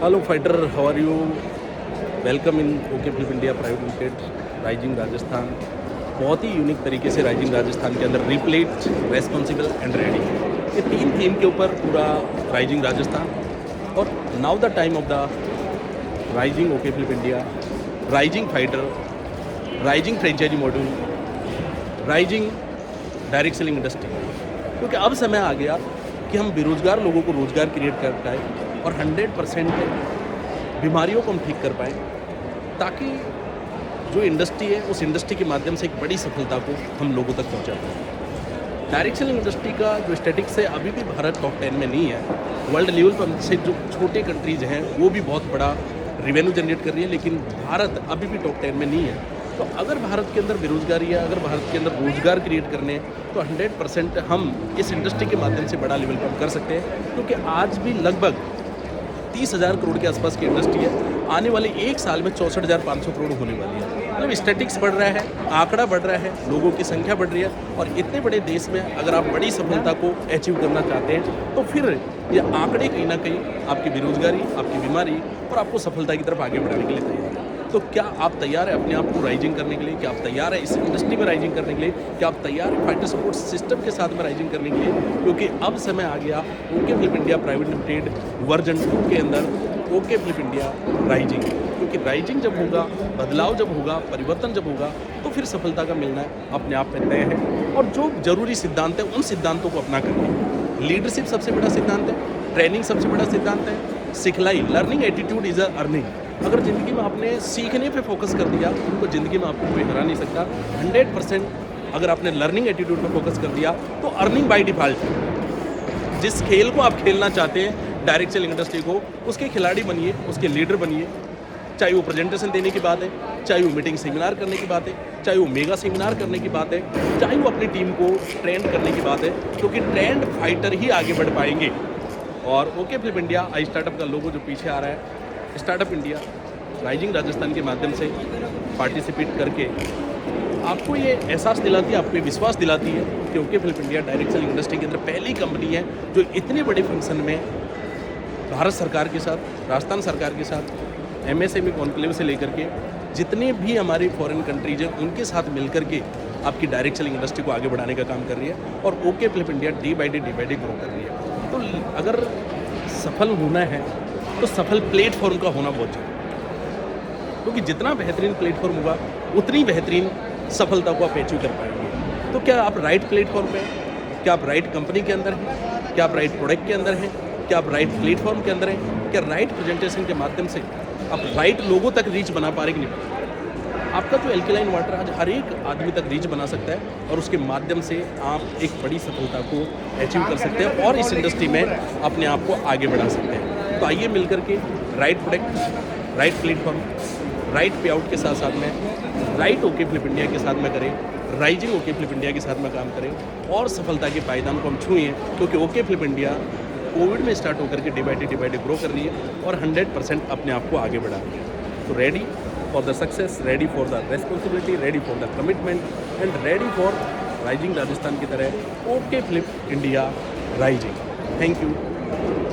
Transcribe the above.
Hello fighter, how are you? Welcome in okay flip India private limited rising Rajasthan. बहुत ही unique तरीके से rising Rajasthan के अंदर रिप्लेट, रेस्पॉन्सिबल एंड रेडी, ये तीन थीम के ऊपर पूरा राइजिंग राजस्थान। और now the time of the rising okay flip India, rising fighter, rising franchise module, rising direct selling industry. क्योंकि अब समय आ गया कि हम बेरोज़गार लोगों को रोज़गार क्रिएट कर पाए और 100% बीमारियों को हम ठीक कर पाएँ, ताकि जो इंडस्ट्री है उस इंडस्ट्री के माध्यम से एक बड़ी सफलता को हम लोगों तक पहुंचा पाएँ। डायरेक्ट सेलिंग इंडस्ट्री का जो स्टैटिक्स है अभी भी भारत टॉप 10 में नहीं है। वर्ल्ड लेवल पर से जो छोटे कंट्रीज हैं वो भी बहुत बड़ा रिवेन्यू जनरेट कर रही है, लेकिन भारत अभी भी टॉप 10 में नहीं है। तो अगर भारत के अंदर बेरोजगारी है, अगर भारत के अंदर रोजगार क्रिएट करने हैं, तो 100% हम इस इंडस्ट्री के माध्यम से बड़ा लेवल पर हम कर सकते हैं। क्योंकि आज भी लगभग 30,000 करोड़ के आसपास की इंडस्ट्री है। आने वाले एक साल में 64,500 करोड़ होने वाली है। मतलब स्टैटिक्स बढ़ रहा है, आंकड़ा बढ़ रहा है, लोगों की संख्या बढ़ रही है। और इतने बड़े देश में अगर आप बड़ी सफलता को अचीव करना चाहते हैं तो फिर ये आंकड़े कहीं ना कहीं आपकी बेरोजगारी, आपकी बीमारी और आपको सफलता की तरफ आगे बढ़ाने के लिए तैयार है। तो क्या आप तैयार हैं अपने आप को राइजिंग करने के लिए? क्या आप तैयार हैं इस इंडस्ट्री में राइजिंग करने के लिए? क्या आप तैयार हैं फाइटर सपोर्ट सिस्टम के साथ में राइजिंग करने के लिए? क्योंकि अब समय आ गया okay flip India private limited version 2 के अंदर ओके फ्लिप इंडिया राइजिंग। क्योंकि राइजिंग जब होगा, बदलाव जब होगा, परिवर्तन जब होगा, तो फिर सफलता का मिलना अपने आप में तय है। और जो जरूरी सिद्धांत है उन सिद्धांतों को अपना करके, लीडरशिप सबसे बड़ा सिद्धांत है, ट्रेनिंग सबसे बड़ा सिद्धांत है, सिखलाई, लर्निंग एटीट्यूड इज अर्निंग। अगर ज़िंदगी में आपने सीखने पे फोकस कर दिया तो ज़िंदगी में आपको कोई हरा नहीं सकता। 100% अगर आपने लर्निंग एटीट्यूड पे फोकस कर दिया तो अर्निंग बाय डिफ़ॉल्ट। जिस खेल को आप खेलना चाहते हैं डायरेक्ट सेलिंग इंडस्ट्री को, उसके खिलाड़ी बनिए, उसके लीडर बनिए। चाहे वो प्रेजेंटेशन देने की बात है, चाहे वो मीटिंग सेमिनार करने की बात है, चाहे वो मेगा सेमिनार करने की बात है, चाहे वो अपनी टीम को ट्रेंड करने की बात है, क्योंकि ट्रेंड फाइटर ही आगे बढ़ पाएंगे। और okay flip India I startup का लोगो जो पीछे आ रहा है, स्टार्टअप इंडिया राइजिंग राजस्थान के माध्यम से पार्टिसिपेट करके आपको ये एहसास दिलाती है, आपको ये विश्वास दिलाती है कि okay flip India direct selling industry के अंदर पहली कंपनी है जो इतने बड़े फंक्शन में भारत सरकार के साथ, राजस्थान सरकार के साथ, MSME कॉन्क्लेव से लेकर के जितने भी हमारे फॉरेन कंट्रीज हैं उनके साथ मिलकर के आपकी डायरेक्ट सेलिंग इंडस्ट्री को आगे बढ़ाने का काम कर रही है। और okay flip India day by day grow कर रही है। तो अगर सफल होना है तो सफल प्लेटफॉर्म का होना बहुत चाहिए, क्योंकि जितना बेहतरीन प्लेटफॉर्म होगा उतनी बेहतरीन सफलता को आप अचीव कर पाएंगे। तो क्या आप राइट प्लेटफॉर्म पे हैं? क्या आप राइट कंपनी के अंदर हैं? क्या आप राइट प्रोडक्ट के अंदर हैं? क्या आप राइट प्लेटफॉर्म के अंदर हैं? क्या राइट प्रेजेंटेशन के माध्यम से आप राइट लोगों तक रीच बना पा रहे कि नहीं? आपका जो एल्कलाइन वाटर आज हर एक आदमी तक रीच बना सकता है और उसके माध्यम से आप एक बड़ी सफलता को अचीव कर सकते हैं और इस इंडस्ट्री में अपने आप को आगे बढ़ा सकते हैं। तो आइए मिलकर के right product, right platform, right पे आउट के साथ साथ में राइट ओके फ्लिप इंडिया के साथ में करें, राइजिंग ओके फ्लिप इंडिया के साथ में काम करें और सफलता के पायदान को हम छुएं। क्योंकि ओके फ्लिप इंडिया कोविड में स्टार्ट होकर के डे बाई डे ग्रो कर रही है और 100% अपने आप को आगे बढ़ा रही है। तो ready for the success, ready for the responsibility, ready for the commitment and ready for rising Rajasthan की तरह okay flip India rising. Thank you.